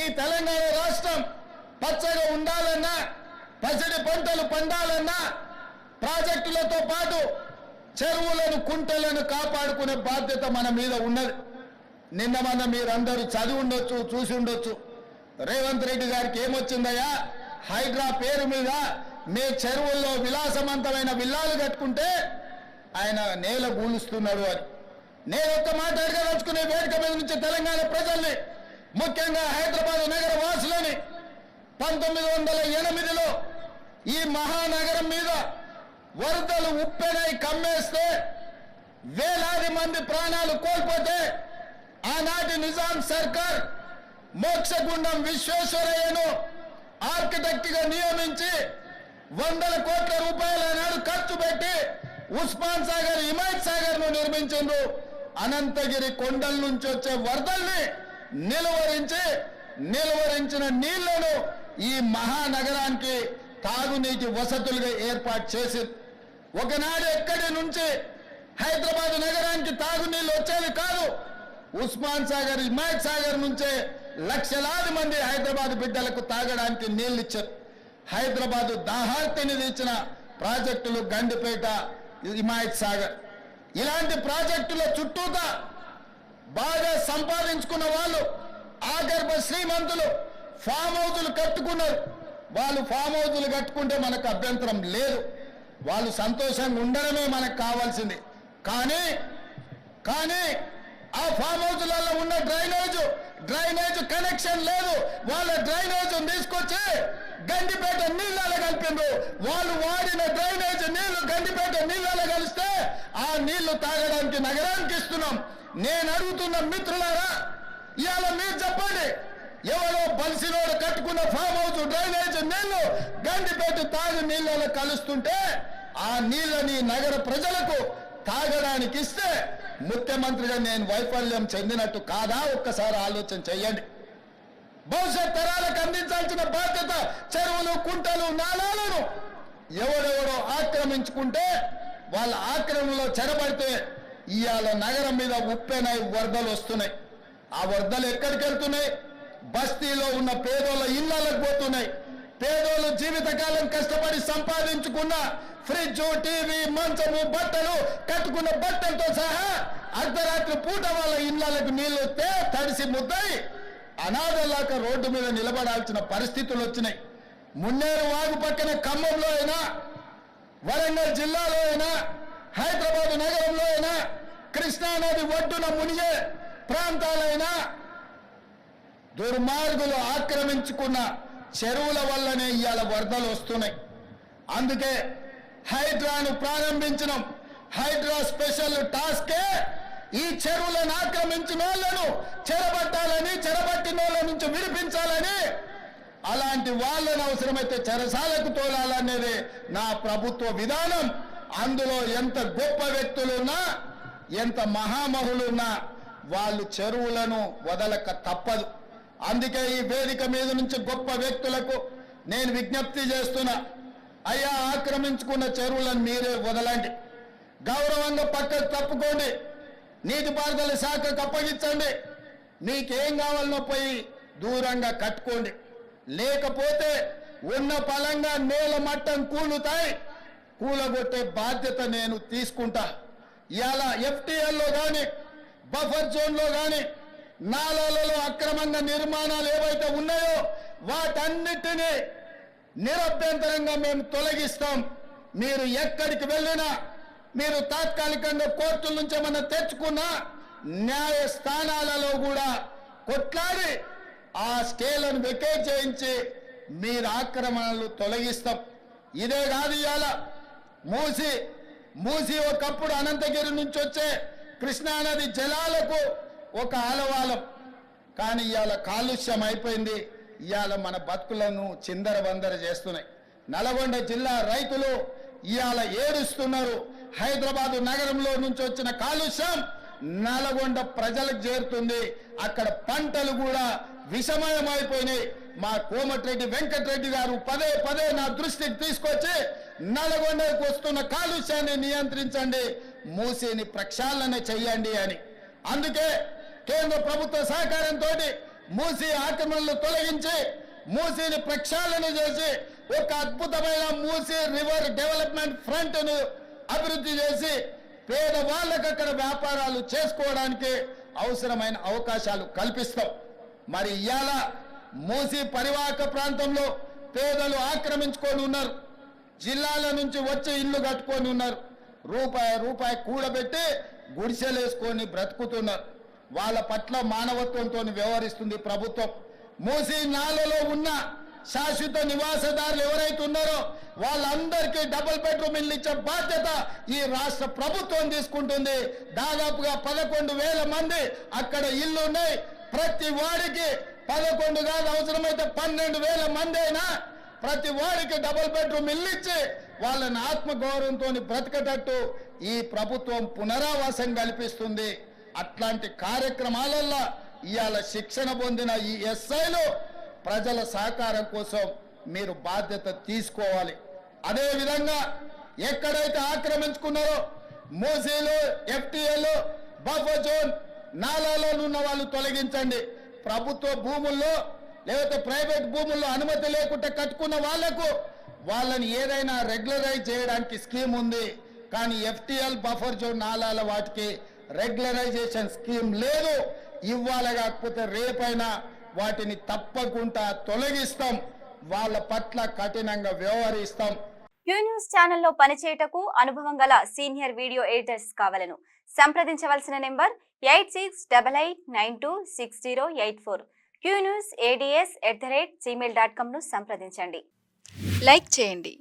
ఈ తెలంగాణ రాష్ట్రం పచ్చగా ఉండాలన్నా, పసిడి పంటలు పండాలన్నా ప్రాజెక్టులతో పాటు చెరువులను, కుంటలను కాపాడుకునే బాధ్యత మన మీద ఉన్నది. నిన్న మొన్న మీరందరూ చదివి ఉండొచ్చు, చూసి ఉండొచ్చు. రేవంత్ రెడ్డి గారికి ఏమొచ్చిందయ్యా, హైడ్రా పేరు మీద మీ చెరువుల్లో విలాసవంతమైన విల్లాలు కట్టుకుంటే ఆయన నేల గూలుస్తున్నాడు అని. నేను ఒక్క మాట అడగదలుచుకునే వేదిక మీద నుంచి తెలంగాణ ప్రజల్ని, ముఖ్యంగా హైదరాబాద్ నగర వాసులని, 1908లో ఈ మహానగరం మీద వరదలు ఉప్పెనై కమ్మేస్తే వేలాది మంది ప్రాణాలు కోల్పోతే ఆనాటి నిజాం సర్కార్ మోక్షగుండం విశ్వేశ్వరయ్యను ఆర్కిటెక్ట్ గా నియమించి 100 కోట్ల రూపాయల నాడు ఖర్చు పెట్టి ఉస్మాన్ సాగర్, హిమాయత్ సాగర్ ను నిర్మించిండ్రు. అనంతగిరి కొండల నుంచి వచ్చే వరదల్ని నిలువరించిన నీళ్లను ఈ మహానగరానికి తాగునీటి వసతులుగా ఏర్పాటు చేసి, ఒకనాడు ఎక్కడి నుంచి హైదరాబాద్ నగరానికి తాగునీళ్ళు వచ్చేది కాదు. ఉస్మాన్ సాగర్, హిమాయత్ సాగర్ నుంచే లక్షలాది మంది హైదరాబాద్ బిడ్డలకు తాగడానికి నీళ్లు ఇచ్చారు. హైదరాబాద్ దాహార్తిని తీర్చిన ప్రాజెక్టులు గండిపేట, హిమాయత్ సాగర్. ఇలాంటి ప్రాజెక్టుల చుట్టూతా బాగా సంపాదించుకున్న వాళ్ళు, ఆగర్భ శ్రీమంతులు ఫామ్ హౌజులు కట్టుకున్నారు. వాళ్ళు ఫామ్ హౌజులు కట్టుకుంటే మనకు అభ్యంతరం లేదు, వాళ్ళు సంతోషంగా ఉండడమే మనకు కావాల్సింది. కానీ ఆ ఫామ్ హౌజులలో ఉన్న డ్రైనేజ్ కనెక్షన్ లేదు. వాళ్ళ డ్రైనేజ్ తీసుకొచ్చి గండిపేట నీళ్ళలో కలిపిండ్రు. వాళ్ళు వాడిన డ్రైనేజ్ నీళ్లు గండిపేట నీళ్ళలో కలిస్తే ఆ నీళ్లు తాగడానికి నగరానికి ఇస్తున్నాం. నేను అడుగుతున్న మిత్రులారా, ఇవాళ మీరు చెప్పండి, ఎవరో బలిసినోడు కట్టుకున్న ఫామ్ హౌస్ డ్రైనేజ్ నీళ్లు గండిపేట తాగు నీళ్ళలో కలుస్తుంటే ఆ నీళ్ళని నగర ప్రజలకు తాగడానికి ఇస్తే ముఖ్యమంత్రిగా నేను వైఫల్యం చెందినట్టు కాదా? ఒక్కసారి ఆలోచన చెయ్యండి. భవిష్యత్ తరాలకు అందించాల్సిన బాధ్యత చెరువులు, కుంటలు, నాలాలను ఎవడెవడో ఆక్రమించుకుంటే వాళ్ళ ఆక్రమణలో చెరబడితే ఇవాళ నగరం మీద ఉప్పెనై వరదలు వస్తున్నాయి. ఆ వరదలు ఎక్కడికి వెళ్తున్నాయి? బస్తీలో ఉన్న పేదోళ్ళ ఇళ్లకు పోతున్నాయి. పేదోళ్ళు జీవితకాలం కష్టపడి సంపాదించుకున్న ఫ్రిడ్జ్, టీవీ, మంచము, బట్టలు, కట్టుకున్న బట్టలతో సహా అర్ధరాత్రి పూట వాళ్ళ ఇళ్లకు నీళ్లు వస్తే తడిసి ముద్దయి అనాథలాక రోడ్డు మీద నిలబడాల్సిన పరిస్థితులు వచ్చినాయి. మున్నేరు వాగు పక్కన ఖమ్మంలో అయినా, వరంగల్ జిల్లాలో అయినా, హైదరాబాద్ నగరంలో అయినా, కృష్ణానది ఒడ్డున మునిగే ప్రాంతాలైనా దుర్మార్గులు ఆక్రమించుకున్న చెరువుల వల్లనే ఇవాళ వరదలు వస్తున్నాయి. అందుకే హైడ్రాను ప్రారంభించడం, హైడ్రా స్పెషల్ టాస్కే ఈ చెరువులను ఆక్రమించిన వాళ్ళను చెరబట్టాలని, చెరబట్టిన వాళ్ళ నుంచి విడిపించాలని, అలాంటి వాళ్ళను అవసరమైతే చెరసాలకు తోలాలనేది నా ప్రభుత్వ విధానం. అందులో ఎంత గొప్ప వ్యక్తులున్నా, ఎంత మహామహులున్నా వాళ్ళు చెరువులను వదలక తప్పదు. అందుకే ఈ వేదిక మీద నుంచి గొప్ప వ్యక్తులకు నేను విజ్ఞప్తి చేస్తున్నా, అయ్యా, ఆక్రమించుకున్న చెరువులను మీరే వదలండి, గౌరవంగా పక్కకు తప్పుకోండి, నీటిపారుదల శాఖకు అప్పగించండి, మీకేం కావాలనో పోయి దూరంగా కట్టుకోండి. లేకపోతే ఉన్న పలంగా నేల మట్టం కూలగొట్టే బాధ్యత నేను తీసుకుంటా. ఇవాళ ఎఫ్టీఎల్లో కానీ, బఫర్ జోన్లో కానీ, నాలాలలో అక్రమంగా నిర్మాణాలు ఏవైతే ఉన్నాయో వాటన్నిటినీ నిరభ్యంతరంగా మేము తొలగిస్తాం. మీరు ఎక్కడికి వెళ్ళినా, మీరు తాత్కాలికంగా కోర్టుల నుంచి ఏమన్నా తెచ్చుకున్నా న్యాయస్థానాలలో కూడా కొట్లాడి ఆ స్కేలను వెకేట్ చేయించి మీరు ఆక్రమణలు తొలగిస్తాం. ఇదే కాదు, ఇవాళ మూసి ఒకప్పుడు అనంతగిరి నుంచి వచ్చే కృష్ణానది జలాలకు ఒక ఆలవాలం. కానీ ఇవాళ కాలుష్యం అయిపోయింది. ఇవాళ మన బతుకులను చిందరబందర చేస్తున్నాయి. నల్గొండ జిల్లా రైతులు ఇవాళ ఏడుస్తున్నారు. హైదరాబాదు నగరంలో నుంచి వచ్చిన కాలుష్యం నల్గొండ ప్రజలకు చేరుతుంది. అక్కడ పంటలు కూడా విషమయమైపోయినాయి. మా కోమటిరెడ్డి వెంకటరెడ్డి గారు పదే నా దృష్టికి తీసుకొచ్చి నల్గొండకు వస్తున్న కాలుష్యాన్ని నియంత్రించండి, మూసిని ప్రక్షాళన చెయ్యండి అని. అందుకే కేంద్ర ప్రభుత్వ సహకారంతో మూసీ ఆక్రమణలు తొలగించి మూసీని ప్రక్షాళన చేసి ఒక అద్భుతమైన మూసీ రివర్ డెవలప్మెంట్ ఫ్రంట్ ను అభివృద్ధి చేసి పేదవాళ్ళకు అక్కడ వ్యాపారాలు చేసుకోవడానికి అవసరమైన అవకాశాలు కల్పిస్తాం. మరి ఇవాళ మూసీ పరివాహక ప్రాంతంలో పేదలు ఆక్రమించుకొని ఉన్నారు. జిల్లాల నుంచి వచ్చి ఇల్లు కట్టుకొని ఉన్నారు. రూపాయి కూడబెట్టి గుడిసెలేసుకొని బ్రతుకుతున్నారు. వాళ్ళ పట్ల మానవత్వంతో వ్యవహరిస్తుంది ప్రభుత్వం. మూసీ నాలలో ఉన్న శాశ్వత నివాసదారులు ఎవరైతే ఉన్నారో వాళ్ళందరికీ డబుల్ బెడ్రూమ్ ఇల్లు ఇచ్చే బాధ్యత ఈ రాష్ట్ర ప్రభుత్వం తీసుకుంటుంది. దాదాపుగా 11,000 మంది అక్కడ ఇల్లు ఉన్నాయి. ప్రతి వాడికి 11 కాదు, అవసరమైతే 12,000 మంది అయినా ప్రతి వాడికి డబుల్ బెడ్రూమ్ ఇల్లు ఇచ్చి వాళ్ళని ఆత్మగౌరవంతో బ్రతకటట్టు ఈ ప్రభుత్వం పునరావాసం కల్పిస్తుంది. అట్లాంటి కార్యక్రమాలలో ఇవాళ శిక్షణ పొందిన ఈ ఎస్ఐలు ప్రజల సహకారం కోసం మీరు బాధ్యత తీసుకోవాలి. అదే విధంగా ఎక్కడైతే ఆక్రమించుకున్నారో మూసీలు, ఎఫ్టీఎల్, బఫర్ జోన్, నాలాలో ఉన్న వాళ్ళు తొలగించండి. ప్రభుత్వ భూముల్లో లేకపోతే ప్రైవేట్ భూముల్లో అనుమతి లేకుండా కట్టుకున్న వాళ్లకు వాళ్ళని ఏదైనా రెగ్యులరైజ్ చేయడానికి స్కీమ్ ఉంది. కానీ ఎఫ్టీఎల్, బఫర్ జోన్, నాలాల వాటికి రెగ్యులరైజేషన్ స్కీమ్ లేదు. ఇవ్వాలి, కాకపోతే రేపైనా వాటిని తప్పకుండా తొలగిస్తాం. వాళ్ళ పట్ల కఠినంగా వ్యవహరిస్తాం. క్యూ న్యూస్ ఛానల్లో పనిచేయటకు అనుభవం గల సీనియర్ వీడియో ఎడిటర్స్ కావాలను సంప్రదించవలసిన నెంబర్ 8688926084. qnewsads@gmail.com ను సంప్రదించండి. లైక్ చేయండి.